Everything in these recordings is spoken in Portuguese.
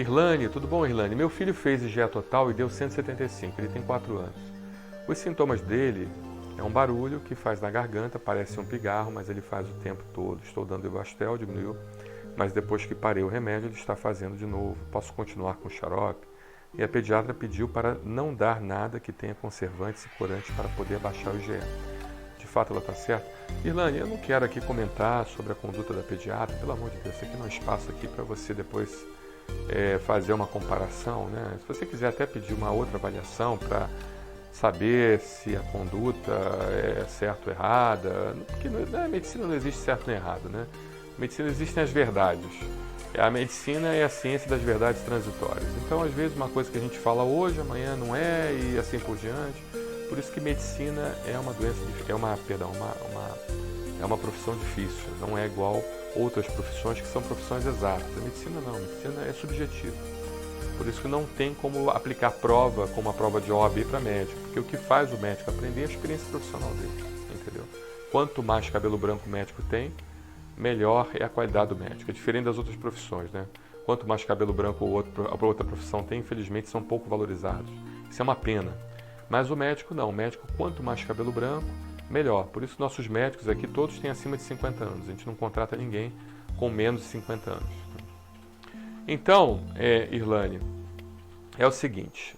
Irlane, tudo bom, Irlane? Meu filho fez IgE total e deu 175, ele tem 4 anos. Os sintomas dele é um barulho que faz na garganta, parece um pigarro, mas ele faz o tempo todo. Estou dando Ibastel, diminuiu, mas depois que parei o remédio, ele está fazendo de novo. Posso continuar com o xarope? E a pediatra pediu para não dar nada que tenha conservantes e corantes para poder baixar o IgE. De fato, ela está certa? Irlane, eu não quero aqui comentar sobre a conduta da pediatra, pelo amor de Deus, isso aqui não é espaço aqui para você depois fazer uma comparação, né? Se você quiser até pedir uma outra avaliação para saber se a conduta é certa ou errada, porque na medicina não existe certo nem errado, né? Na medicina existem as verdades. A medicina é a ciência das verdades transitórias. Então, às vezes, uma coisa que a gente fala hoje, amanhã não é, e assim por diante. Por isso que medicina é uma doença, é uma profissão difícil, não é igual outras profissões que são profissões exatas. A medicina não, a medicina é subjetiva. Por isso que não tem como aplicar prova como a prova de OAB para médico, porque o que faz o médico aprender é a experiência profissional dele, entendeu? Quanto mais cabelo branco o médico tem, melhor é a qualidade do médico. É diferente das outras profissões, né? Quanto mais cabelo branco a outra profissão tem, infelizmente são pouco valorizados. Isso é uma pena. Mas o médico não. O médico, quanto mais cabelo branco, melhor. Por isso nossos médicos aqui todos têm acima de 50 anos. A gente não contrata ninguém com menos de 50 anos. Então, Irlane, é o seguinte.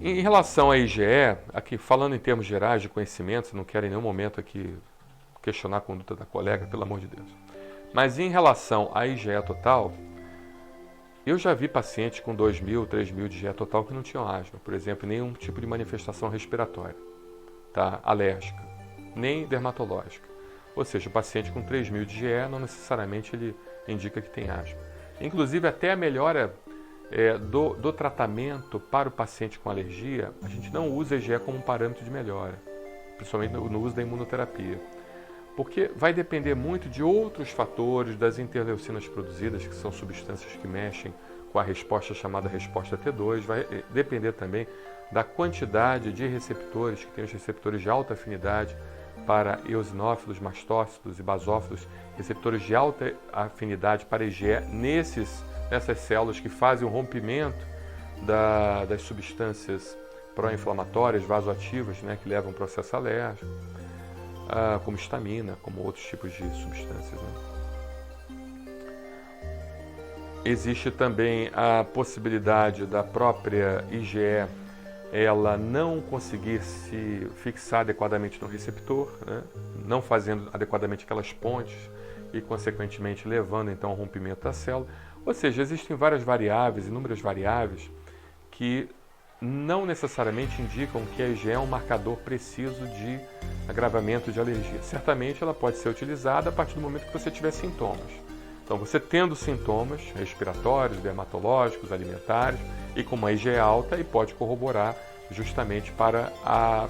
Em relação à IgE, aqui falando em termos gerais de conhecimentos, não quero em nenhum momento aqui questionar a conduta da colega, pelo amor de Deus. Mas em relação à IgE total, eu já vi pacientes com 2.000, 3.000 de IgE total que não tinham asma, por exemplo, nenhum tipo de manifestação respiratória, tá? Alérgica, nem dermatológica. Ou seja, o paciente com 3.000 de IgE não necessariamente ele indica que tem asma. Inclusive, até a melhora do tratamento para o paciente com alergia, a gente não usa a IgE como um parâmetro de melhora, principalmente no uso da imunoterapia. Porque vai depender muito de outros fatores, das interleucinas produzidas, que são substâncias que mexem com a resposta chamada resposta T2, vai depender também da quantidade de receptores, que tem os receptores de alta afinidade para eosinófilos, mastócitos e basófilos, receptores de alta afinidade para IgE nessas células que fazem o rompimento das substâncias pró-inflamatórias, vasoativas, né, que levam ao processo alérgico. Como histamina, como outros tipos de substâncias, né? Existe também a possibilidade da própria IgE ela não conseguir se fixar adequadamente no receptor, né? Não fazendo adequadamente aquelas pontes e, consequentemente, levando então ao rompimento da célula. Ou seja, existem várias variáveis, inúmeras variáveis, que não necessariamente indicam que a IgE é um marcador preciso de agravamento de alergia. Certamente ela pode ser utilizada a partir do momento que você tiver sintomas. Então, você tendo sintomas respiratórios, dermatológicos, alimentares e com uma IgE alta, e pode corroborar justamente para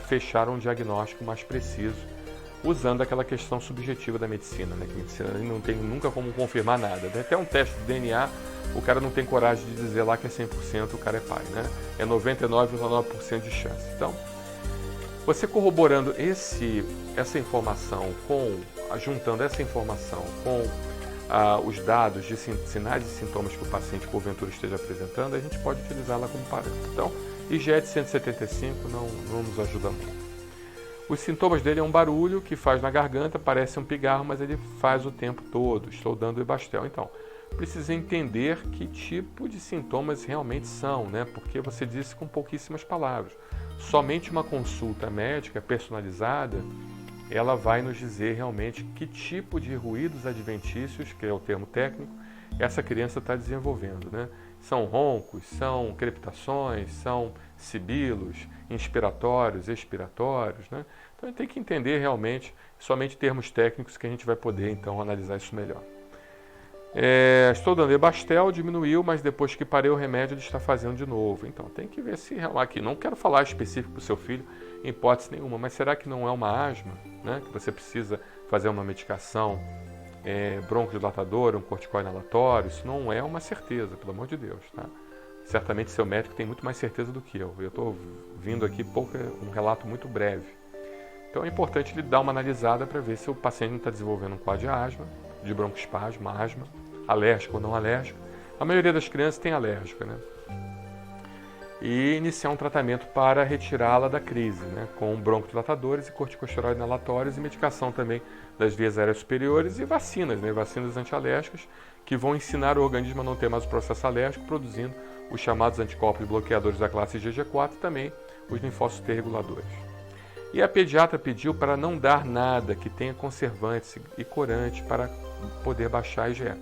fechar um diagnóstico mais preciso, usando aquela questão subjetiva da medicina, né? Que a medicina não tem nunca como confirmar nada. Tem até um teste de DNA, o cara não tem coragem de dizer lá que é 100% o cara é pai, né? É 99,9% de chance. Então, você corroborando essa informação juntando essa informação com os dados de sinais e sintomas que o paciente porventura esteja apresentando, a gente pode utilizá-la como parâmetro. Então, IgE de 175 não nos ajuda muito. Os sintomas dele é um barulho que faz na garganta, parece um pigarro, mas ele faz o tempo todo. Estou dando Ibastel. Então, precisa entender que tipo de sintomas realmente são, né? Porque você disse com pouquíssimas palavras. Somente uma consulta médica personalizada, ela vai nos dizer realmente que tipo de ruídos adventícios, que é o termo técnico, essa criança está desenvolvendo, né? São roncos, são crepitações, são sibilos, inspiratórios, expiratórios, né? Então, a gente tem que entender realmente, somente termos técnicos, que a gente vai poder, então, analisar isso melhor. Estou dando Ibastel, diminuiu, mas depois que parei o remédio, ele está fazendo de novo. Então, tem que ver se aqui, não quero falar específico para o seu filho, em hipótese nenhuma, mas será que não é uma asma, né? Que você precisa fazer uma medicação broncodilatadora, um corticoide inalatório? Isso não é uma certeza, pelo amor de Deus, tá? Certamente seu médico tem muito mais certeza do que eu. Eu estou vindo aqui um relato muito breve. Então é importante ele dar uma analisada para ver se o paciente não está desenvolvendo um quadro de asma, de broncoespasmo, asma, alérgico ou não alérgico. A maioria das crianças tem alérgico, né? E iniciar um tratamento para retirá-la da crise, né? Com broncodilatadores e corticosteroide inalatórios e medicação também das vias aéreas superiores e vacinas, né? Vacinas antialérgicas que vão ensinar o organismo a não ter mais o processo alérgico, produzindo os chamados anticorpos bloqueadores da classe IgG4 e também os linfócitos T reguladores. E a pediatra pediu para não dar nada que tenha conservantes e corante para poder baixar a IgE.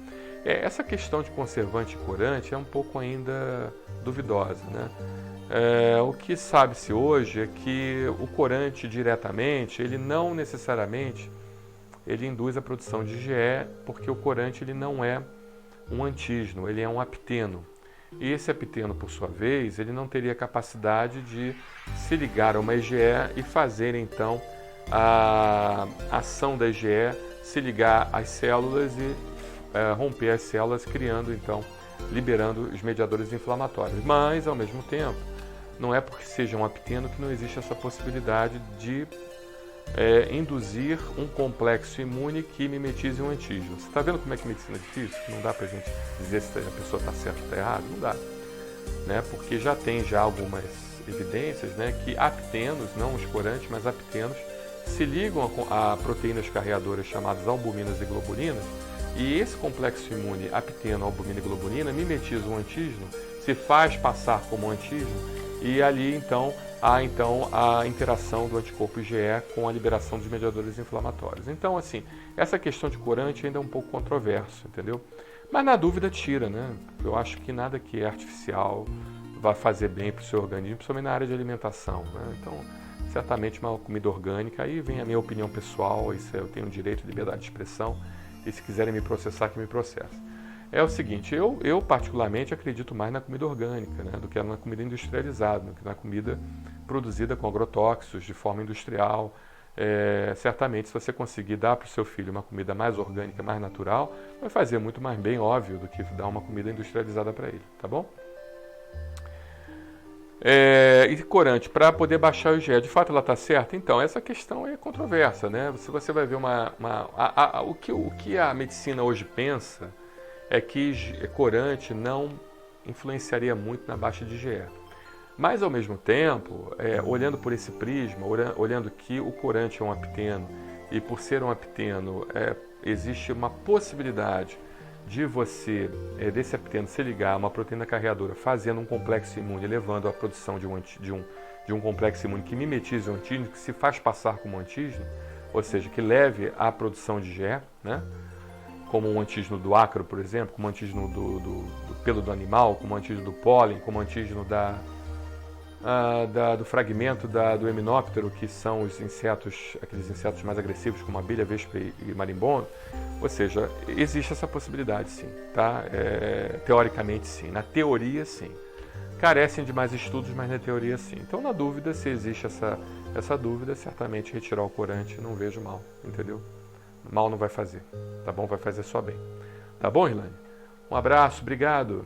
Essa questão de conservante e corante é um pouco ainda duvidosa, né? O que sabe-se hoje é que o corante diretamente, ele não necessariamente ele induz a produção de IgE, porque o corante ele não é um antígeno, ele é um apteno. E esse apteno, por sua vez, ele não teria capacidade de se ligar a uma IgE e fazer, então, a ação da IgE se ligar às células e romper as células, criando, então, liberando os mediadores inflamatórios. Mas, ao mesmo tempo, não é porque seja um apteno que não existe essa possibilidade de induzir um complexo imune que mimetize um antígeno. Você está vendo como é que medicina é difícil? Não dá para a gente dizer se a pessoa está certa ou está errada? Não dá. Né? Porque já tem algumas evidências, né, que aptenos, não os corantes, mas aptenos, se ligam a proteínas carreadoras chamadas albuminas e globulinas, e esse complexo imune apteno, albumina e globulina mimetiza um antígeno, se faz passar como antígeno, e ali então há a interação do anticorpo IgE com a liberação dos mediadores inflamatórios. Então, assim, essa questão de corante ainda é um pouco controverso, entendeu? Mas na dúvida tira, né? Eu acho que nada que é artificial vai fazer bem para o seu organismo, principalmente na área de alimentação, né? Então, certamente uma comida orgânica, aí vem a minha opinião pessoal, isso eu tenho direito de liberdade de expressão, e se quiserem me processar, que me processem. É o seguinte, eu particularmente acredito mais na comida orgânica, né, do que na comida industrializada, do que na comida produzida com agrotóxicos de forma industrial. Certamente, se você conseguir dar para o seu filho uma comida mais orgânica, mais natural, vai fazer muito mais bem, óbvio, do que dar uma comida industrializada para ele, tá bom? E corante, para poder baixar o IgE, de fato ela está certa? Então, essa questão é controversa, né? Se você vai ver o que a medicina hoje pensa é que corante não influenciaria muito na baixa de IgE. Mas, ao mesmo tempo, olhando por esse prisma, olhando que o corante é um apteno, e por ser um apteno, existe uma possibilidade de você, desse apteno, se ligar a uma proteína carreadora, fazendo um complexo imune, levando à produção de um complexo imune que mimetize o antígeno, que se faz passar como antígeno, ou seja, que leve à produção de IgE, né? Como um antígeno do ácaro, por exemplo, como um antígeno do pelo do animal, como um antígeno do pólen, como um antígeno do fragmento do himenóptero, que são os insetos, aqueles insetos mais agressivos, como abelha, vespa e marimbondo. Ou seja, existe essa possibilidade, sim, tá? Teoricamente, sim. Na teoria, sim. Carecem de mais estudos, mas na teoria, sim. Então, na dúvida, se existe essa dúvida, certamente retirar o corante não vejo mal, entendeu? Mal não vai fazer, tá bom? Vai fazer só bem. Tá bom, Irlane? Um abraço, obrigado.